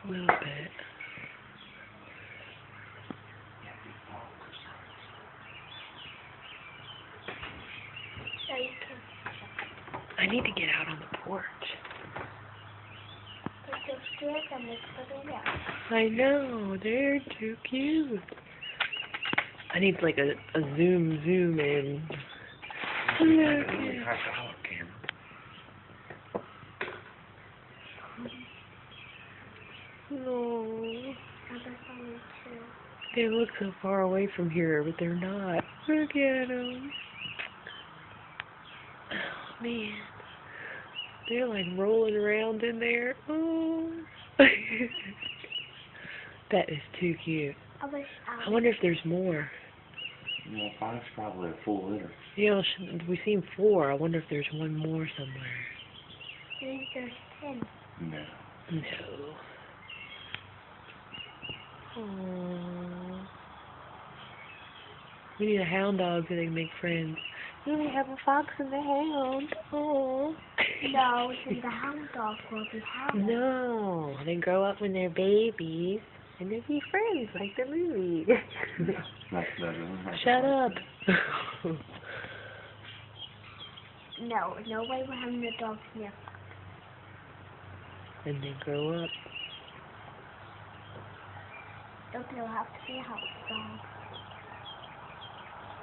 A little bit. I need to get out on the porch. I know, they're too cute. I need like a zoom in. Hello, no. They look so far away from here, but they're not. Look at them. Oh, man. They're like rolling around in there. Oh. That is too cute. I wonder if there's more. Yeah, 5's probably a full litter. Yeah, we've seen 4. I wonder if there's one more somewhere. Maybe there's 10. No. No. Aww. We need a hound dog so they can make friends. We have a fox and a hound. Aww. No, then the hound dog will be hound. No, they grow up when they're babies and they be friends like the movie. That's better. Shut up. No way we're having the dog sniff. And they grow up. They'll have to be a house dog.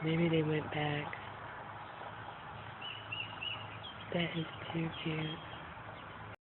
Maybe they went back. That is too cute.